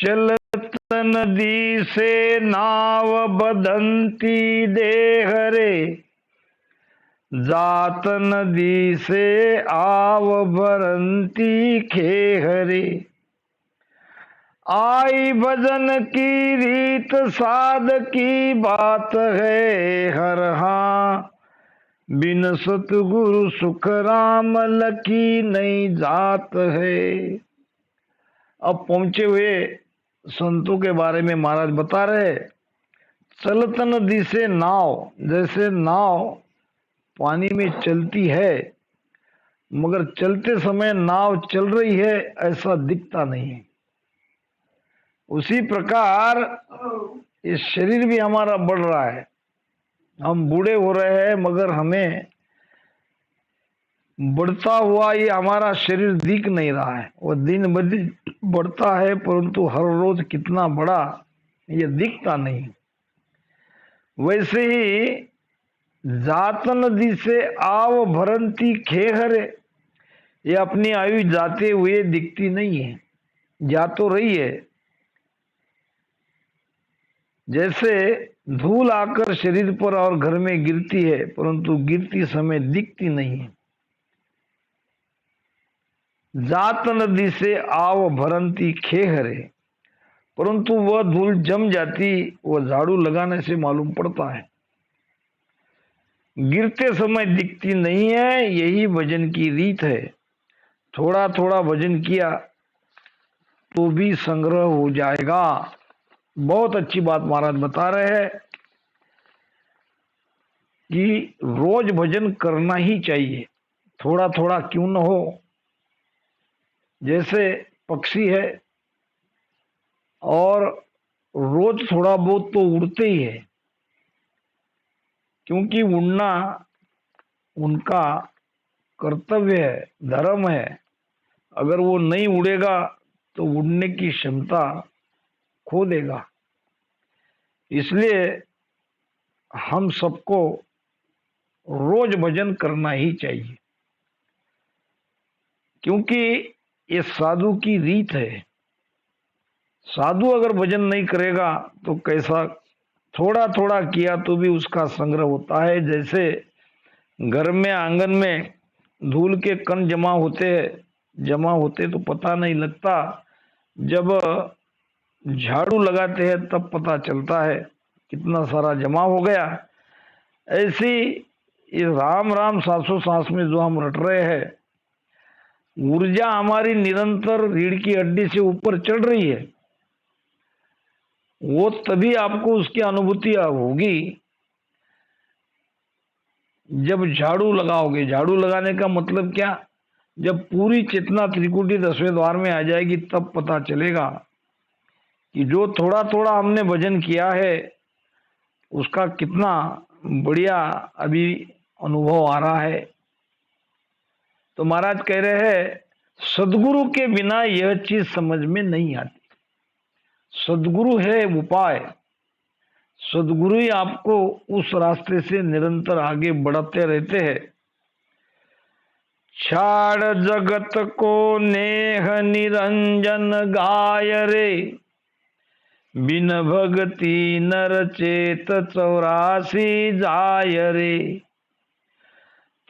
चलत नदी से नाव बदंती देह रे, जात नदी से आव भरंती खेह रे। आई भजन की रीत साध की बात है, हर हाँ बिन सतगुरु सुख राम लकी नहीं जात है। अब पहुंचे हुए संतों के बारे में महाराज बता रहे। चलत नदी से नाव, जैसे नाव पानी में चलती है मगर चलते समय नाव चल रही है ऐसा दिखता नहीं है, उसी प्रकार ये शरीर भी हमारा बढ़ रहा है। हम बूढ़े हो रहे हैं मगर हमें बढ़ता हुआ ये हमारा शरीर दिख नहीं रहा है। वो दिन ब दिन बढ़ता है परंतु हर रोज कितना बड़ा ये दिखता नहीं। वैसे ही जात नदी से आव भरंती खेहरे, ये अपनी आयु जाते हुए दिखती नहीं है, जा तो रही है। जैसे धूल आकर शरीर पर और घर में गिरती है परंतु गिरती समय दिखती नहीं है। जात नदी से आव भरंती खेहरे, परंतु वह धूल जम जाती, वह झाड़ू लगाने से मालूम पड़ता है। गिरते समय दिखती नहीं है, यही भजन की रीत है। थोड़ा थोड़ा भजन किया तो भी संग्रह हो जाएगा। बहुत अच्छी बात महाराज बता रहे हैं कि रोज भजन करना ही चाहिए, थोड़ा थोड़ा क्यों न हो। जैसे पक्षी है और रोज थोड़ा बहुत तो उड़ते ही है, क्योंकि उड़ना उनका कर्तव्य है, धर्म है। अगर वो नहीं उड़ेगा तो उड़ने की क्षमता खो देगा। इसलिए हम सबको रोज भजन करना ही चाहिए, क्योंकि ये साधु की रीत है। साधु अगर भजन नहीं करेगा तो कैसा, थोड़ा थोड़ा किया तो भी उसका संग्रह होता है। जैसे घर में आंगन में धूल के कण जमा होते तो पता नहीं लगता, जब झाड़ू लगाते हैं तब पता चलता है कितना सारा जमा हो गया। ऐसी ये राम राम सांसों सांस में जो हम रट रहे हैं, ऊर्जा हमारी निरंतर रीढ़ की हड्डी से ऊपर चढ़ रही है। वो तभी आपको उसकी अनुभूति होगी जब झाड़ू लगाओगे। झाड़ू लगाने का मतलब क्या, जब पूरी चेतना त्रिकुटी 10वें द्वार में आ जाएगी तब पता चलेगा कि जो थोड़ा थोड़ा हमने भजन किया है उसका कितना बढ़िया अभी अनुभव आ रहा है। तो महाराज कह रहे हैं सदगुरु के बिना यह चीज समझ में नहीं आती। सदगुरु है उपाय, सदगुरु ही आपको उस रास्ते से निरंतर आगे बढ़ाते रहते हैं। छाड़ जगत को नेह निरंजन गाय रे, बिन भगति नर चेत 84 जाय रे।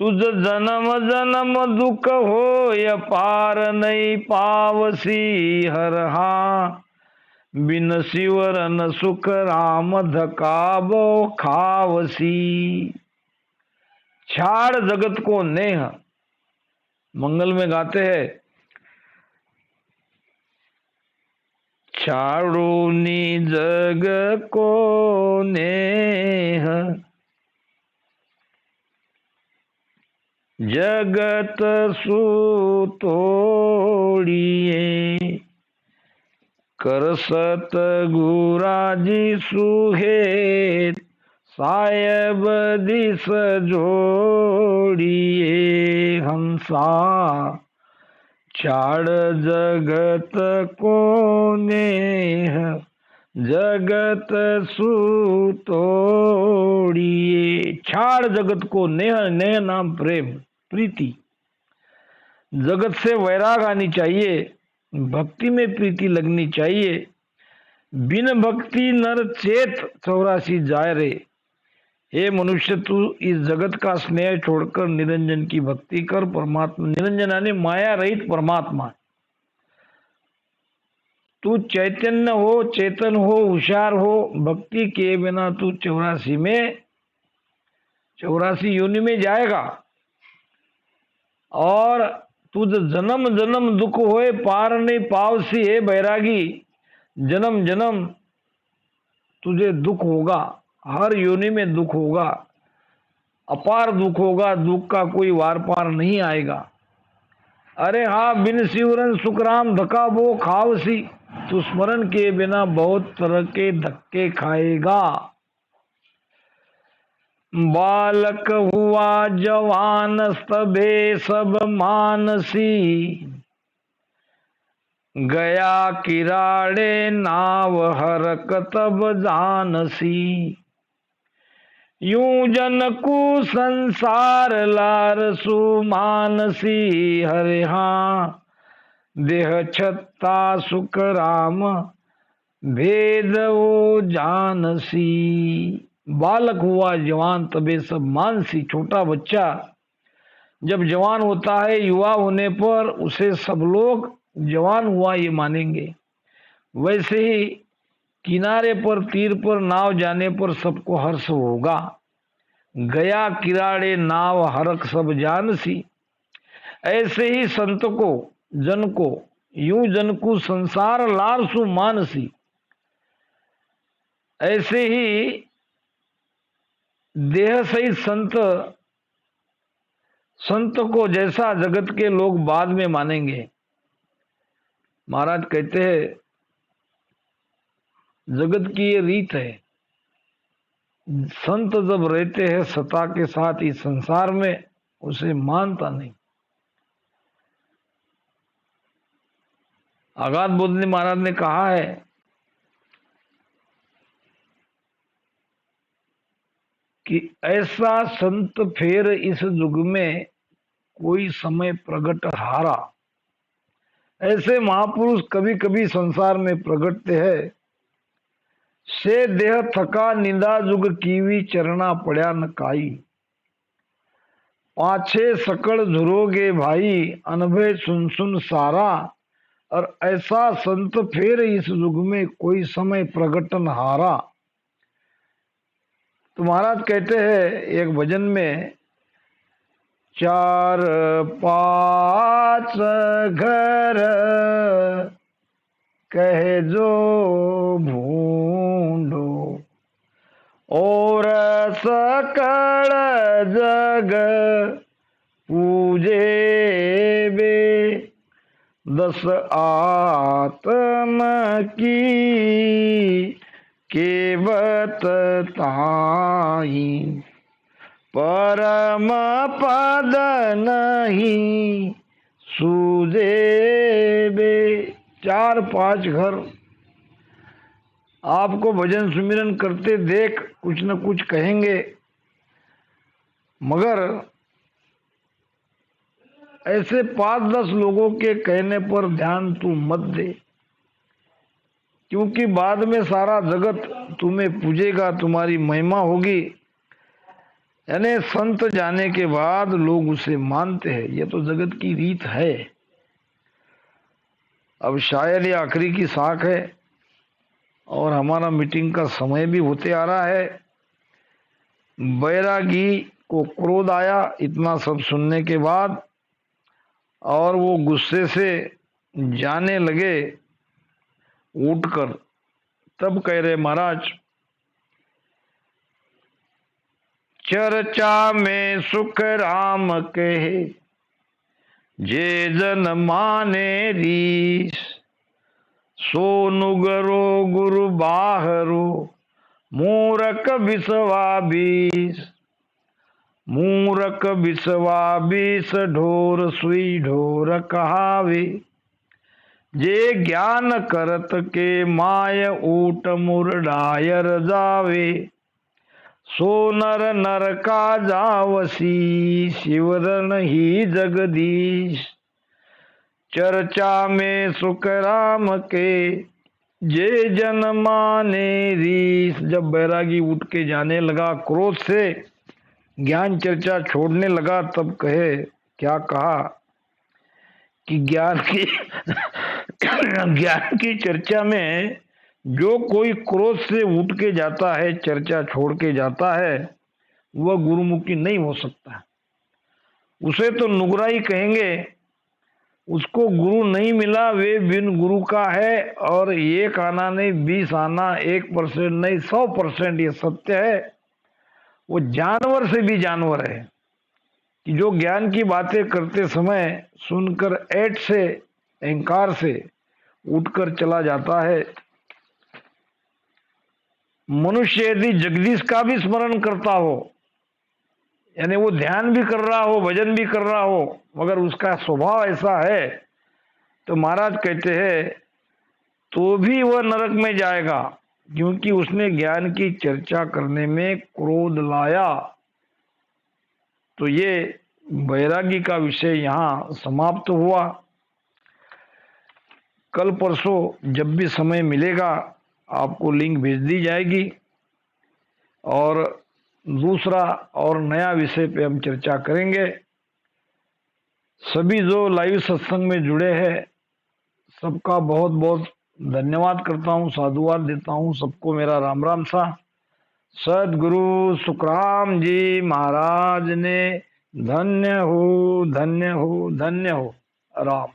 तुझ जन्म जन्म दुख होय पार नहीं पावसी, हर हाँ बिन शिवरन सुख राम धकाबो खावसी। छाड़ जगत को नेह, मंगल में गाते हैं छाड़ो नी जग को नेह, जगत सु तोड़िए, कर सतगुराजी सुहेत, साहेब दिस जोड़िए हंसा। छाड़ जगत को नेह, जगत सु तोड़िए। छाड़ जगत को नेह, नेह नाम प्रेम प्रीति। जगत से वैराग आनी चाहिए, भक्ति में प्रीति लगनी चाहिए। बिन भक्ति नर चेत 84 जाय रे। हे मनुष्य, तू इस जगत का स्नेह छोड़कर निरंजन की भक्ति कर। परमात्मा निरंजन यानी माया रहित परमात्मा। तू चैतन्य हो, चेतन हो, होशियार हो, भक्ति के बिना तू 84 योनि में जाएगा। और तुझ जन्म जन्म दुख होए पार नहीं पावसी। है बैरागी, जन्म जन्म तुझे दुख होगा, हर योनि में दुख होगा, अपार दुख होगा, दुख का कोई वार पार नहीं आएगा। अरे हाँ, बिन शिवरन सुखराम धक्का वो खावसी। तू स्मरण के बिना बहुत तरह के धक्के खाएगा। बालक हुआ जवान तबे सब मानसी। गया किराड़े नाव हरक तब जानसी। यूं जन को संसार लार सुमानसी। हरे हाँ, देह छत्ता सुख राम भेद वो जानसी। बालक हुआ जवान तबे सब मानसी। छोटा बच्चा जब जवान होता है, युवा होने पर उसे सब लोग जवान हुआ ये मानेंगे। वैसे ही किनारे पर, तीर पर नाव जाने पर सबको हर्ष होगा। गया किराड़े नाव हरक सब जानसी। ऐसे ही संत को, जन को, यूं जन को संसार लार सु मानसी। ऐसे ही देह सहित संत को जैसा जगत के लोग बाद में मानेंगे। महाराज कहते हैं, जगत की ये रीत है, संत जब रहते हैं सत्ता के साथ इस संसार में, उसे मानता नहीं। आगाध बोधनी महाराज ने कहा है कि ऐसा संत फेर इस युग में कोई समय प्रगट हारा। ऐसे महापुरुष कभी कभी संसार में प्रगटते हैं। से देह थका निंदा जुग कीवी चरना पड़ा न काई। पाछे सकड़ झुरोगे भाई अनभय सुन सुन सारा। और ऐसा संत फिर इस युग में कोई समय प्रगटन हारा। तो महाराज कहते हैं एक भजन में, 4 5 घर कहे जो भूंडो और सकल जग पूजे बे। 10 आत्म की केवत ताई परम पद नहीं सूझे बे। 4 5 घर आपको भजन सुमिरन करते देख कुछ न कुछ कहेंगे, मगर ऐसे 5-10 लोगों के कहने पर ध्यान तू मत दे, क्योंकि बाद में सारा जगत तुम्हें पूजेगा, तुम्हारी महिमा होगी। यानी संत जाने के बाद लोग उसे मानते हैं, यह तो जगत की रीत है। अब शायद ये आखिरी की साख है और हमारा मीटिंग का समय भी होते आ रहा है। बैरागी को क्रोध आया इतना सब सुनने के बाद, और वो गुस्से से जाने लगे उठकर। तब कह रहे महाराज, चर्चा में सुख राम कहे जे जन माने रीस। सोनुगरो गुरु बाहरो मूरख बिसवा बीस। मूरख बिसवा बीस ढोर सुई ढोर कहावे। जे ज्ञान करत के माय ऊट मुरडायर जावे। सो नर नर का जावसी शिवरन ही जगदीश। चर्चा में सुख राम के जे जन माने रीस। जब बैरागी उठ के जाने लगा क्रोध से, ज्ञान चर्चा छोड़ने लगा, तब कहे, क्या कहा कि ज्ञान की ज्ञान की चर्चा में जो कोई क्रोध से उठ के जाता है, चर्चा छोड़ के जाता है, वह गुरुमुखी नहीं हो सकता। उसे तो नुगराई कहेंगे। उसको गुरु नहीं मिला, वे बिन गुरु का है। और 1 आना नहीं, 20 आना, 1% नहीं, 100% ये सत्य है। वो जानवर से भी जानवर है कि जो ज्ञान की बातें करते समय सुनकर ऐट से, अहंकार से उठकर चला जाता है। मनुष्य यदि जगदीश का भी स्मरण करता हो, यानी वो ध्यान भी कर रहा हो, भजन भी कर रहा हो, मगर उसका स्वभाव ऐसा है, तो महाराज कहते हैं तो भी वह नरक में जाएगा, क्योंकि उसने ज्ञान की चर्चा करने में क्रोध लाया। तो ये बैरागी का विषय यहाँ समाप्त हुआ। कल परसों जब भी समय मिलेगा आपको लिंक भेज दी जाएगी, और दूसरा और नया विषय पे हम चर्चा करेंगे। सभी जो लाइव सत्संग में जुड़े हैं, सबका बहुत बहुत धन्यवाद करता हूँ, साधुवाद देता हूँ। सबको मेरा राम राम सा। सदगुरु सुखराम जी महाराज ने धन्य हो, धन्य हो, धन्य हो। राम।